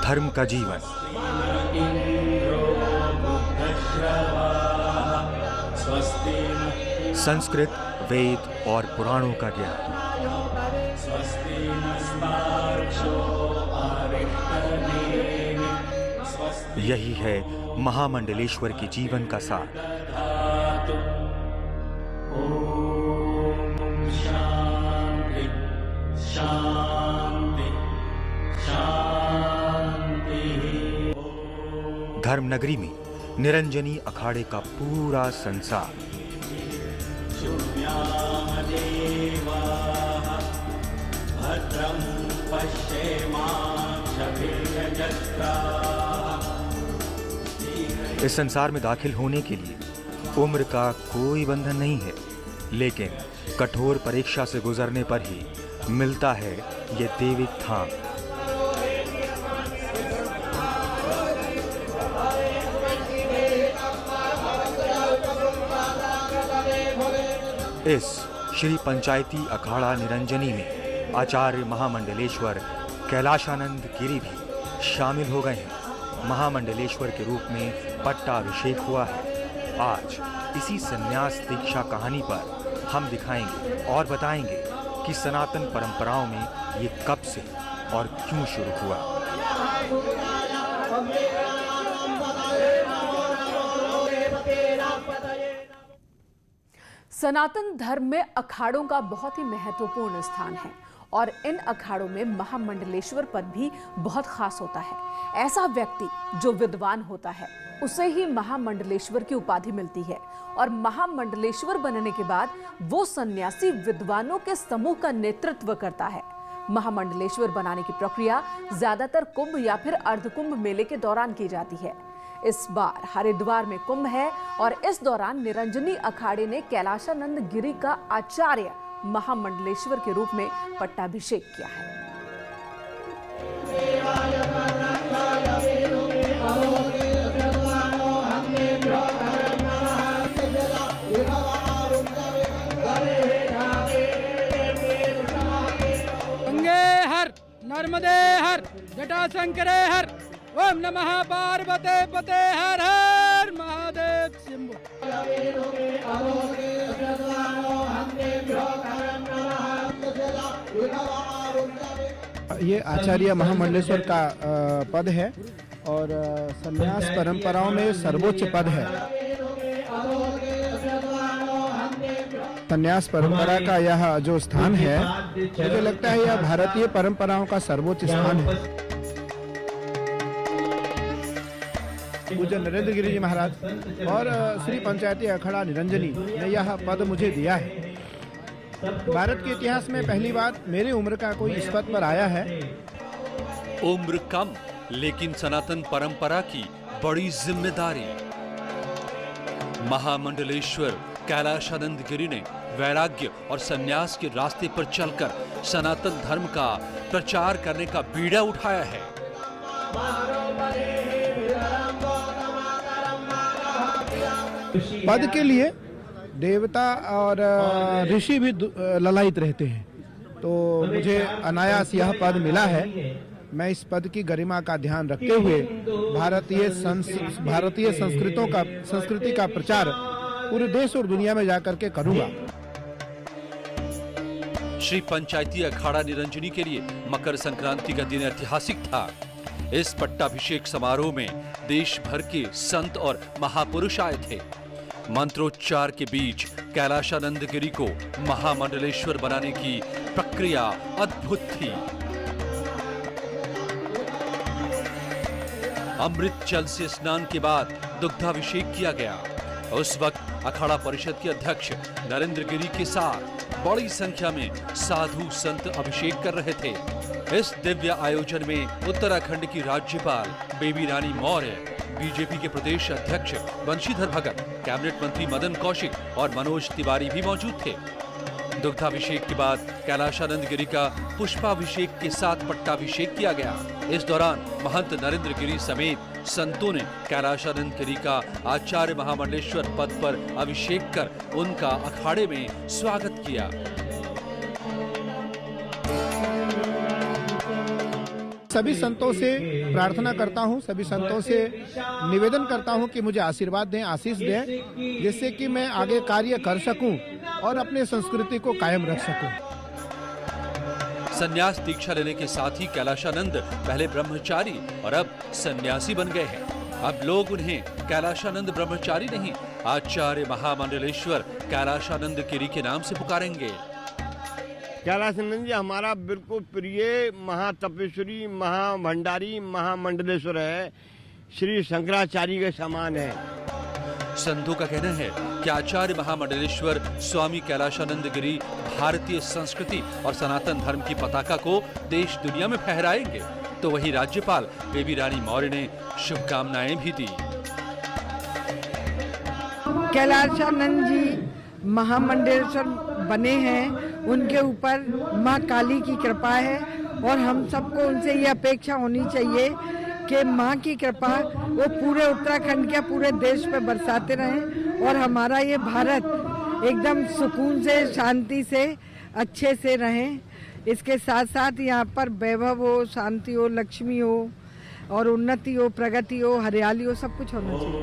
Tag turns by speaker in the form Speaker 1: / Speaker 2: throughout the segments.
Speaker 1: धर्म का जीवन। संस्कृत, वेद और पुराणों का ज्ञान। यही है महामंडलेश्वर की जीवन का सार। धर्मनगरी में निरंजनी अखाड़े का पूरा संसार इस संसार में दाखिल होने के लिए उम्र का कोई बंधन नहीं है, लेकिन कठोर परीक्षा से गुजरने पर ही मिलता है ये दैविक धाम। इस श्री पंचायती अखाड़ा निरंजनी में आचार्य महामंडलेश्वर कैलाशानंद गिरी भी शामिल हो गए हैं। महामंडलेश्वर के रूप में पट्टाभिषेक हुआ है। आज इसी संन्यास दीक्षा कहानी पर हम दिखाएंगे और बताएंगे कि सनातन परंपराओं में ये कब से और क्यों शुरू हुआ।
Speaker 2: सनातन धर्म में अखाड़ों का बहुत ही महत्वपूर्ण स्थान है और इन अखाड़ों में महामंडलेश्वर पद भी बहुत खास होता है। ऐसा व्यक्ति जो विद्वान होता है उसे ही महामंडलेश्वर की उपाधि मिलती है और महामंडलेश्वर बनने के बाद वो सन्यासी विद्वानों के समूह का नेतृत्व करता है। महामंडलेश्वर बनाने की प्रक्रिया ज्यादातर कुंभ या फिर अर्धकुंभ मेले के दौरान की जाती है। इस बार हरिद्वार में कुंभ है और इस दौरान निरंजनी अखाड़े ने कैलाशानंद गिरी का आचार्य महामंडलेश्वर के रूप में पट्टाभिषेक किया है।
Speaker 3: गंगे हर, नर्मदे हर, जटाशंकरे हर, ओम नमः पार्वते पते हर हर महादेव शंभो।
Speaker 4: ये आचार्य महामंडलेश्वर का पद है और संन्यास परंपराओं में सर्वोच्च पद है। संन्यास परंपरा का यह जो स्थान है, मुझे लगता है यह भारतीय परंपराओं का सर्वोच्च स्थान है। पूज्य नरेंद्र गिरी जी महाराज और श्री पंचायती अखाड़ा निरंजनी ने यह पद मुझे दिया है। भारत के इतिहास में पहली बार मेरी उम्र का कोई इस पद पर आया है।
Speaker 5: उम्र कम लेकिन सनातन परंपरा की बड़ी जिम्मेदारी। महामंडलेश्वर कैलाशानंद गिरी ने वैराग्य और संन्यास के रास्ते पर चलकर सनातन धर्म का प्रचार करने का बीड़ा उठाया है।
Speaker 4: पद के लिए देवता और ऋषि भी ललायित रहते हैं, तो मुझे अनायास यह पद मिला है। मैं इस पद की गरिमा का ध्यान रखते हुए भारतीय संस्कृति का प्रचार पूरे देश और दुनिया में जाकर के करूंगा।
Speaker 5: श्री पंचायती अखाड़ा निरंजनी के लिए मकर संक्रांति का दिन ऐतिहासिक था। इस पट्टाभिषेक समारोह में देश भर के संत और महापुरुष आए थे। मंत्रोच्चार के बीच कैलाशानंद गिरी को महामंडलेश्वर बनाने की प्रक्रिया अद्भुत थी। अमृत जल से स्नान के बाद दुग्धाभिषेक किया गया। उस वक्त अखाड़ा परिषद के अध्यक्ष नरेंद्र गिरी के साथ बड़ी संख्या में साधु संत अभिषेक कर रहे थे। इस दिव्य आयोजन में उत्तराखंड की राज्यपाल बेबी रानी मौर्य, बीजेपी के प्रदेश अध्यक्ष बंशीधर भगत, कैबिनेट मंत्री मदन कौशिक और मनोज तिवारी भी मौजूद थे। दुग्धाभिषेक के बाद कैलाशानंद गिरी का पुष्पाभिषेक के साथ पट्टाभिषेक किया गया। इस दौरान महंत नरेंद्र गिरी समेत संतों ने कैलाशानंद गिरी का आचार्य महामंडलेश्वर पद पर अभिषेक कर उनका अखाड़े में स्वागत किया।
Speaker 4: सभी संतों से प्रार्थना करता हूँ, सभी संतों से निवेदन करता हूँ कि मुझे आशीर्वाद दें, आशीष दें, जिससे कि मैं आगे कार्य कर सकूं और अपने संस्कृति को कायम रख सकूं।
Speaker 5: संन्यास दीक्षा लेने के साथ ही कैलाशानंद पहले ब्रह्मचारी और अब सन्यासी बन गए हैं। अब लोग उन्हें कैलाशानंद ब्रह्मचारी नहीं, आचार्य महामंडलेश्वर कैलाशानंद गिरी के नाम से पुकारेंगे।
Speaker 6: कैलाशानंद जी हमारा बिल्कुल प्रिय महातपेश्वरी, महाभंडारी, महामंडलेश्वर है, श्री शंकराचार्य के समान है।
Speaker 5: संतों का कहना है कि आचार्य महामंडलेश्वर स्वामी कैलाशानंद गिरी भारतीय संस्कृति और सनातन धर्म की पताका को देश दुनिया में फहराएंगे। तो वहीं राज्यपाल बेबी रानी मौर्य ने शुभकामनाएं भी दी।
Speaker 7: कैलाशानंद जी महामंडलेश्वर बने हैं, उनके ऊपर माँ काली की कृपा है और हम सबको उनसे ये अपेक्षा होनी चाहिए कि माँ की कृपा वो पूरे उत्तराखंड के पूरे देश पे बरसाते रहें और हमारा ये भारत एकदम सुकून से, शांति से, अच्छे से रहें। इसके साथ साथ यहाँ पर वैभव हो, शांति हो, लक्ष्मी हो और उन्नति हो, प्रगति हो, हरियाली हो, सब कुछ होना चाहिए।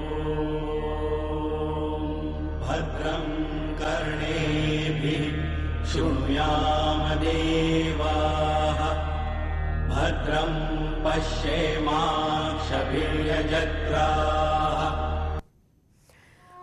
Speaker 8: भद्रं कर्णेभिः शृणुयाम देवाः, भद्रं पश्येमाक्षभिर्यजत्राः।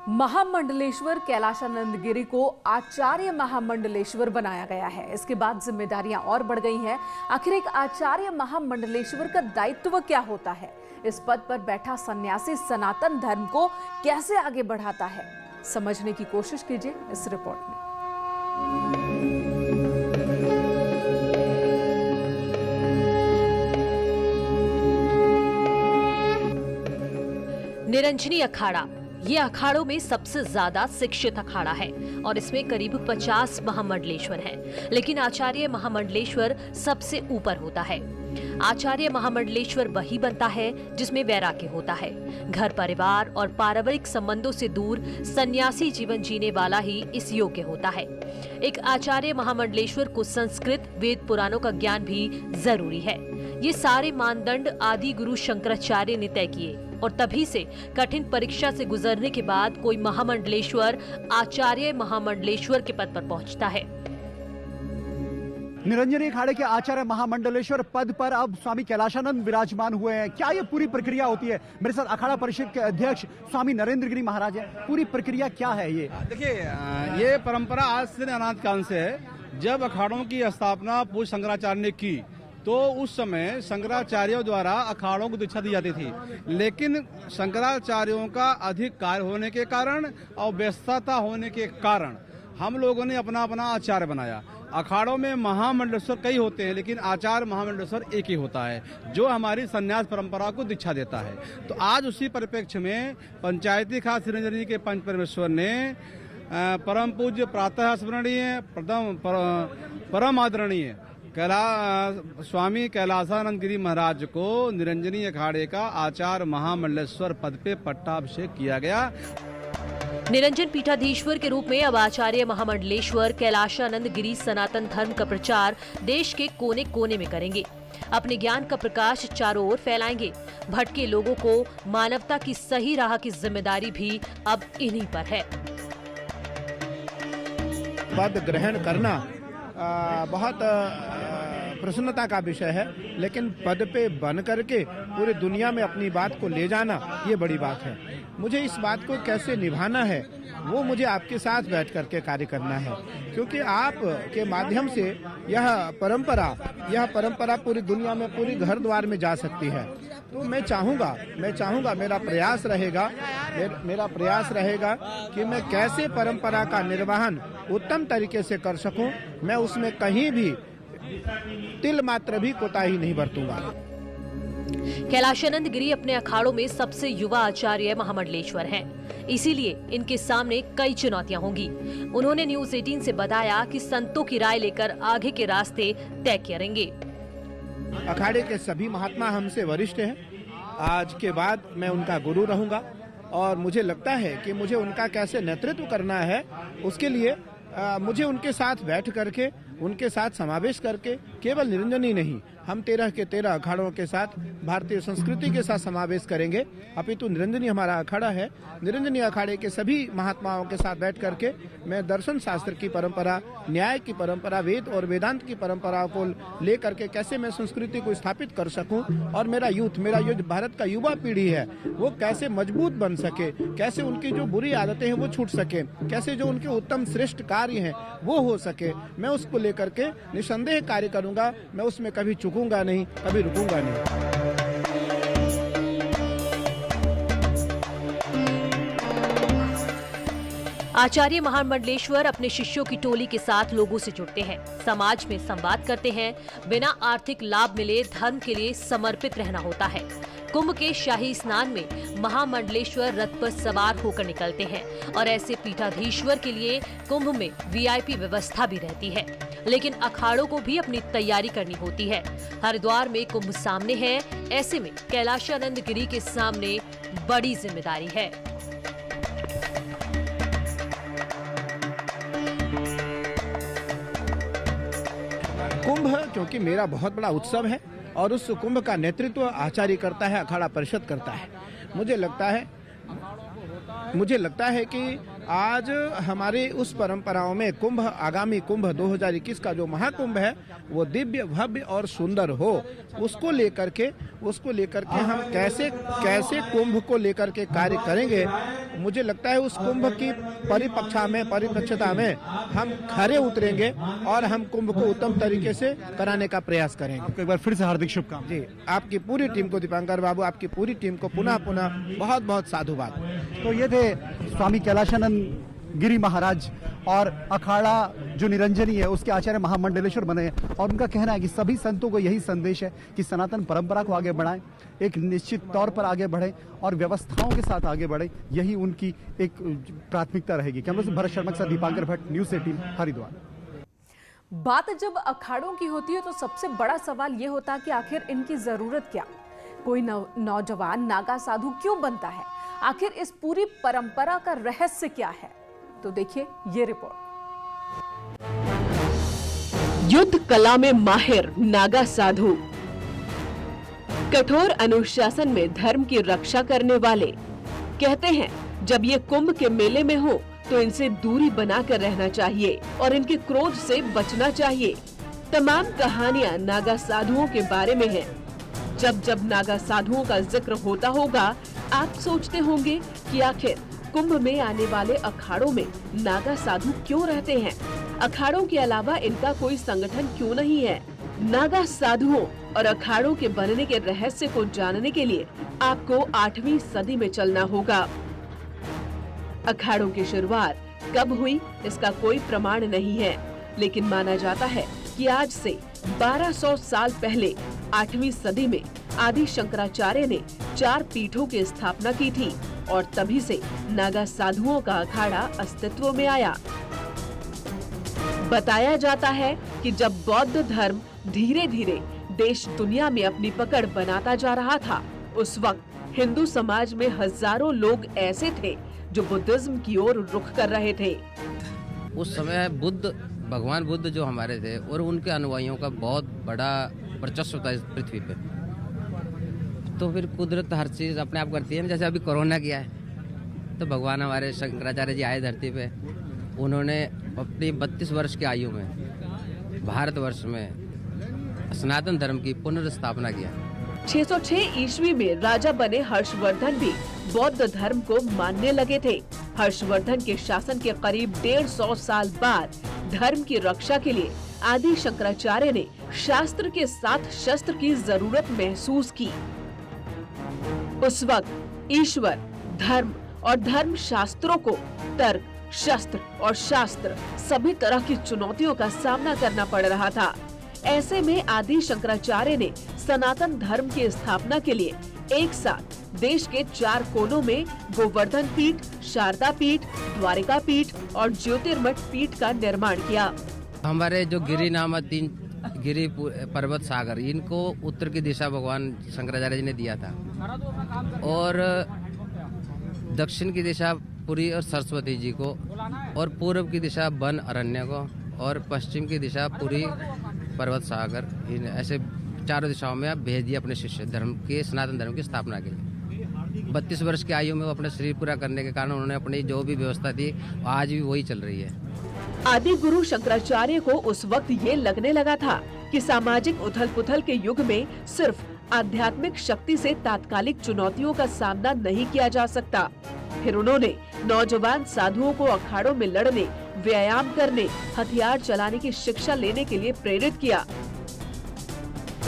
Speaker 2: महामंडलेश्वर कैलाशानंद गिरी को आचार्य महामंडलेश्वर बनाया गया है। इसके बाद जिम्मेदारियां और बढ़ गई हैं। आखिर एक आचार्य महामंडलेश्वर का दायित्व क्या होता है? इस पद पर बैठा सन्यासी सनातन धर्म को कैसे आगे बढ़ाता है? समझने की कोशिश कीजिए इस रिपोर्ट में।
Speaker 9: निरंजनी अखाड़ा ये अखाड़ों में सबसे ज्यादा शिक्षित अखाड़ा है और इसमें करीब 50 महामंडलेश्वर हैं। लेकिन आचार्य महामंडलेश्वर सबसे ऊपर होता है। आचार्य महामंडलेश्वर वही बनता है जिसमें वैराग्य होता है। घर परिवार और पारिवारिक संबंधों से दूर सन्यासी जीवन जीने वाला ही इस योग्य होता है। एक आचार्य महामंडलेश्वर को संस्कृत, वेद पुराणों का ज्ञान भी जरूरी है। ये सारे मानदंड आदि गुरु शंकराचार्य ने तय किए और तभी से कठिन परीक्षा से गुजरने के बाद कोई महामंडलेश्वर आचार्य महामंडलेश्वर के पद पर पहुंचता है।
Speaker 10: निरंजनी अखाड़े के आचार्य महामंडलेश्वर पद पर अब स्वामी कैलाशानंद विराजमान हुए हैं। क्या ये पूरी प्रक्रिया होती है? मेरे साथ अखाड़ा परिषद के अध्यक्ष स्वामी नरेंद्र गिरी महाराज है। पूरी प्रक्रिया क्या है ये?
Speaker 3: देखिए, ये परंपरा आज से अनादि काल से है। जब अखाड़ों की स्थापना पूज्य शंकराचार्य ने की तो उस समय शंकराचार्यों द्वारा अखाड़ों को दीक्षा दी जाती थी, लेकिन शंकराचार्यों का अधिक कार्य होने के कारण और व्यस्तता होने के कारण हम लोगों ने अपना अपना आचार्य बनाया। अखाड़ों में महामंडलेश्वर कई होते हैं, लेकिन आचार्य महामंडलेश्वर एक ही होता है जो हमारी संन्यास परंपरा को दीक्षा देता है। तो आज उसी परिप्रेक्ष्य में पंचायती खास निरंजनी के पंच परमेश्वर ने परम पूज्य प्रातः स्मरणीय परम आदरणीय स्वामी कैलाशानंद गिरी महाराज को निरंजनी अखाड़े का आचार्य महामंडलेश्वर पद पे पट्टाभिषेक किया गया।
Speaker 9: निरंजन पीठाधीश्वर के रूप में अब आचार्य महामंडलेश्वर कैलाशानंद गिरी सनातन धर्म का प्रचार देश के कोने कोने में करेंगे। अपने ज्ञान का प्रकाश चारों ओर फैलाएंगे। भटके लोगों को मानवता की सही राह की जिम्मेदारी भी अब इन्हीं पर है।
Speaker 4: पद ग्रहण करना बहुत प्रसन्नता का विषय है, लेकिन पद पे बन करके पूरी दुनिया में अपनी बात को ले जाना ये बड़ी बात है। मुझे इस बात को कैसे निभाना है वो मुझे आपके साथ बैठ करके कार्य करना है, क्योंकि आप के माध्यम से यह परंपरा पूरी दुनिया में, पूरी घर द्वार में जा सकती है। तो मैं चाहूँगा मेरा प्रयास रहेगा कि मैं कैसे परंपरा का निर्वहन उत्तम तरीके से कर सकूं। मैं उसमें कहीं भी तिल मात्र भी कोताही नहीं बरतूंगा।
Speaker 9: कैलाशानंद गिरी अपने अखाड़ों में सबसे युवा आचार्य महामंडलेश्वर हैं। इसीलिए इनके सामने कई चुनौतियां होंगी। उन्होंने न्यूज़ 18 से बताया कि संतों की राय लेकर आगे के रास्ते तय करेंगे।
Speaker 4: अखाड़े के सभी महात्मा हमसे वरिष्ठ हैं। आज के बाद मैं उनका गुरु रहूंगा और मुझे लगता है कि मुझे उनका कैसे नेतृत्व करना है, उसके लिए मुझे उनके साथ बैठ करके, उनके साथ समावेश करके केवल निरंजनी नहीं, हम 13 के 13 अखाड़ों के साथ भारतीय संस्कृति के साथ समावेश करेंगे। अपितु निरंजनी हमारा अखाड़ा है। निरंजनी अखाड़े के सभी महात्माओं के साथ बैठ करके मैं दर्शन शास्त्र की परंपरा, न्याय की परंपरा, वेद और वेदांत की परंपरा को लेकर के कैसे मैं संस्कृति को स्थापित कर सकूं और मेरा जो भारत का युवा पीढ़ी है वो कैसे मजबूत बन सके, कैसे उनकी जो बुरी आदतें हैं वो छूट सके, कैसे जो उनके उत्तम श्रेष्ठ कार्य हैं वो हो सके, मैं उसको लेकर के निसंदेह कार्य करूंगा। मैं उसमें कभी चूकूंगा नहीं, कभी रुकूंगा नहीं।
Speaker 9: आचार्य महामंडलेश्वर अपने शिष्यों की टोली के साथ लोगों से जुड़ते हैं, समाज में संवाद करते हैं। बिना आर्थिक लाभ मिले धर्म के लिए समर्पित रहना होता है। कुंभ के शाही स्नान में महामंडलेश्वर रथ पर सवार होकर निकलते हैं और ऐसे पीठाधीश्वर के लिए कुंभ में वीआईपी व्यवस्था भी रहती है। लेकिन अखाड़ों को भी अपनी तैयारी करनी होती है। हरिद्वार में कुंभ सामने है, ऐसे में कैलाशानंद गिरी के सामने बड़ी जिम्मेदारी है।
Speaker 4: कुंभ क्योंकि मेरा बहुत बड़ा उत्सव है और उस कुंभ का नेतृत्व आचार्य करता है, अखाड़ा परिषद करता है। मुझे लगता है कि आज हमारे उस परंपराओं में कुंभ, आगामी कुंभ 2021 का जो महाकुंभ है वो दिव्य, भव्य और सुंदर हो। उसको लेकर के हम कैसे कुंभ को लेकर के कार्य करेंगे। मुझे लगता है उस कुंभ की परिपक्षता में हम खरे उतरेंगे और हम कुंभ को उत्तम तरीके से कराने का प्रयास करेंगे।
Speaker 10: आपको एक बार फिर से हार्दिक शुभकामनाएं।
Speaker 4: जी, आपकी पूरी टीम को, दीपांकर बाबू, आपकी पूरी टीम को पुनः बहुत बहुत साधुवाद।
Speaker 10: तो ये थे स्वामी कैलाशानंद गिरी महाराज और अखाड़ा जो निरंजनी है उसके आचार्य महामंडलेश्वर बने हैं और उनका कहना है कि सभी संतों को यही संदेश है कि सनातन परंपरा को आगे बढ़ाएं, एक निश्चित तौर पर आगे बढ़ें और व्यवस्थाओं के साथ आगे बढ़ें। यही उनकी एक प्राथमिकता रहेगी। कैमरा से भरत शर्मा के साथ दीपांकर भट्ट, न्यूज़ 18 हरिद्वार।
Speaker 2: बात जब अखाड़ों की होती है तो सबसे बड़ा सवाल ये होता है कि आखिर इनकी जरूरत क्या? कोई नौजवान नागा साधु क्यों बनता है? आखिर इस पूरी परंपरा का रहस्य क्या है? तो देखिए ये रिपोर्ट।
Speaker 11: युद्ध कला में माहिर नागा साधु, कठोर अनुशासन में धर्म की रक्षा करने वाले। कहते हैं जब ये कुंभ के मेले में हो तो इनसे दूरी बनाकर रहना चाहिए और इनके क्रोध से बचना चाहिए। तमाम कहानियां नागा साधुओं के बारे में हैं। जब नागा साधुओं का जिक्र होता होगा आप सोचते होंगे कि आखिर कुंभ में आने वाले अखाड़ों में नागा साधु क्यों रहते हैं? अखाड़ों के अलावा इनका कोई संगठन क्यों नहीं है? नागा साधुओं और अखाड़ों के बनने के रहस्य को जानने के लिए आपको 8वीं सदी में चलना होगा। अखाड़ों की शुरुआत कब हुई इसका कोई प्रमाण नहीं है, लेकिन माना जाता है कि आज से 1200 साल पहले 8वीं सदी में आदि शंकराचार्य ने 4 पीठों की स्थापना की थी और तभी से नागा साधुओं का अखाड़ा अस्तित्व में आया। बताया जाता है कि जब बौद्ध धर्म धीरे धीरे देश दुनिया में अपनी पकड़ बनाता जा रहा था, उस वक्त हिंदू समाज में हजारों लोग ऐसे थे जो बुद्धिज्म की ओर रुख कर रहे थे।
Speaker 12: उस समय भगवान बुद्ध जो हमारे थे और उनके अनुयायियों का बहुत बड़ा वर्चस्व था इस पृथ्वी पे। तो फिर कुदरत हर चीज अपने आप करती है। जैसे अभी कोरोना किया है तो भगवान हमारे शंकराचार्य जी आए धरती पे, उन्होंने अपनी 32 वर्ष की आयु में भारतवर्ष में सनातन धर्म की पुनर्स्थापना किया।
Speaker 11: 606 ईस्वी में राजा बने हर्षवर्धन भी बौद्ध धर्म को मानने लगे थे। हर्षवर्धन के शासन के करीब 150 साल बाद धर्म की रक्षा के लिए आदि शंकराचार्य ने शास्त्र के साथ शस्त्र की जरूरत महसूस की। उस वक्त ईश्वर, धर्म और धर्म शास्त्रों को तर्क, शस्त्र और शास्त्र सभी तरह की चुनौतियों का सामना करना पड़ रहा था। ऐसे में आदि शंकराचार्य ने सनातन धर्म की स्थापना के लिए एक साथ देश के 4 कोनों में गोवर्धन पीठ, शारदा पीठ, द्वारिका पीठ और ज्योतिर्मठ पीठ का निर्माण किया।
Speaker 12: हमारे जो गिरि नामक 3 गिरि पर्वत सागर, इनको उत्तर की दिशा भगवान शंकराचार्य जी ने दिया था और दक्षिण की दिशा पुरी और सरस्वती जी को, और पूर्व की दिशा वन अरण्य को, और पश्चिम की दिशा पुरी पर्वत सागर, ऐसे चारों दिशाओं में भेज दिया अपने शिष्य धर्म के, सनातन धर्म की स्थापना के लिए। 32 वर्ष की आयु में वो अपना शरीर पूरा करने के कारण उन्होंने अपनी जो भी व्यवस्था थी आज भी वही चल रही है।
Speaker 11: आदि गुरु शंकराचार्य को उस वक्त ये लगने लगा था कि सामाजिक उथल पुथल के युग में सिर्फ आध्यात्मिक शक्ति से तात्कालिक चुनौतियों का सामना नहीं किया जा सकता। फिर उन्होंने नौजवान साधुओं को अखाड़ों में लड़ने, व्यायाम करने, हथियार चलाने की शिक्षा लेने के लिए प्रेरित किया।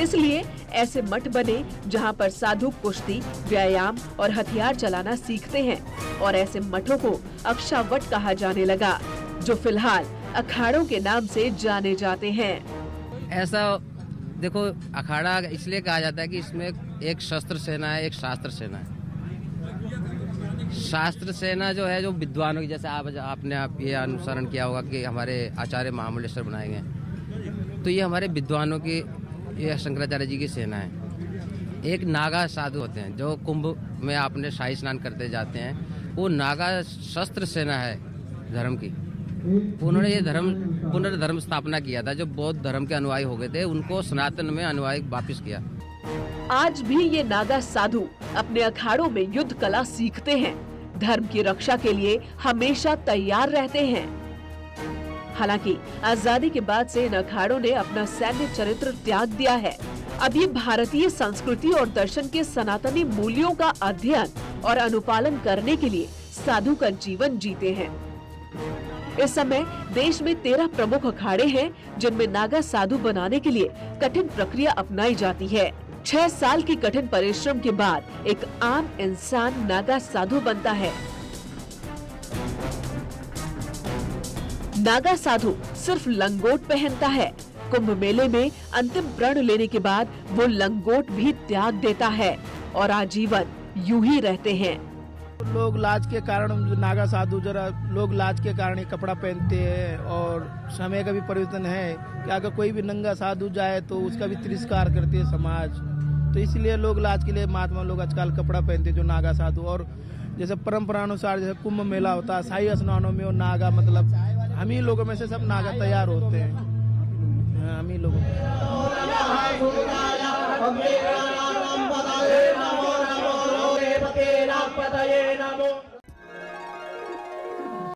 Speaker 11: इसलिए ऐसे मठ बने जहां पर साधु कुश्ती, व्यायाम और हथियार चलाना सीखते हैं और ऐसे मठों को अक्षावट कहा जाने लगा, जो फिलहाल अखाड़ों के नाम से जाने जाते हैं।
Speaker 12: ऐसा देखो, अखाड़ा इसलिए कहा जाता है कि इसमें एक शस्त्र सेना है, एक शास्त्र सेना है। शास्त्र सेना जो है, जो विद्वानों की, जैसे आपने ये अनुसरण किया होगा कि हमारे आचार्य महामंडलेश्वर बनाए गए, तो ये हमारे विद्वानों की, ये शंकराचार्य जी की सेना है। एक नागा साधु होते हैं जो कुंभ में आपने शाही स्नान करते जाते हैं, वो नागा शस्त्र सेना है धर्म की। उन्होंने ये पुनर्धर्म स्थापना किया था। जो बौद्ध धर्म के अनुयायी हो गए थे उनको सनातन में अनुयायी वापस किया।
Speaker 11: आज भी ये नागा साधु अपने अखाड़ों में युद्ध कला सीखते हैं, धर्म की रक्षा के लिए हमेशा तैयार रहते हैं। हालांकि आजादी के बाद से इन अखाड़ों ने अपना सैन्य चरित्र त्याग दिया है। अब ये भारतीय संस्कृति और दर्शन के सनातनी मूल्यों का अध्ययन और अनुपालन करने के लिए साधु का जीवन जीते हैं। इस समय देश में 13 प्रमुख अखाड़े हैं जिनमें नागा साधु बनाने के लिए कठिन प्रक्रिया अपनाई जाती है। 6 साल की कठिन परिश्रम के बाद एक आम इंसान नागा साधु बनता है। नागा साधु सिर्फ लंगोट पहनता है। कुंभ मेले में अंतिम प्रण लेने के बाद वो लंगोट भी त्याग देता है और आजीवन यूं ही रहते हैं।
Speaker 4: लोग लाज के कारण, नागा साधु जरा लोग लाज के कारण ही कपड़ा पहनते हैं और समय का भी परिवर्तन है कि अगर कोई भी नंगा साधु जाए तो उसका भी तिरस्कार करते हैं समाज। तो इसलिए लोग लाज के लिए महात्मा लोग आजकल कपड़ा पहनते हैं जो नागा साधु। और जैसे परंपरा अनुसार जैसे कुंभ मेला होता है, शाही स्नानों में वो नागा, मतलब हम ही लोगों में से सब नागा तैयार होते हैं, हम ही लोगों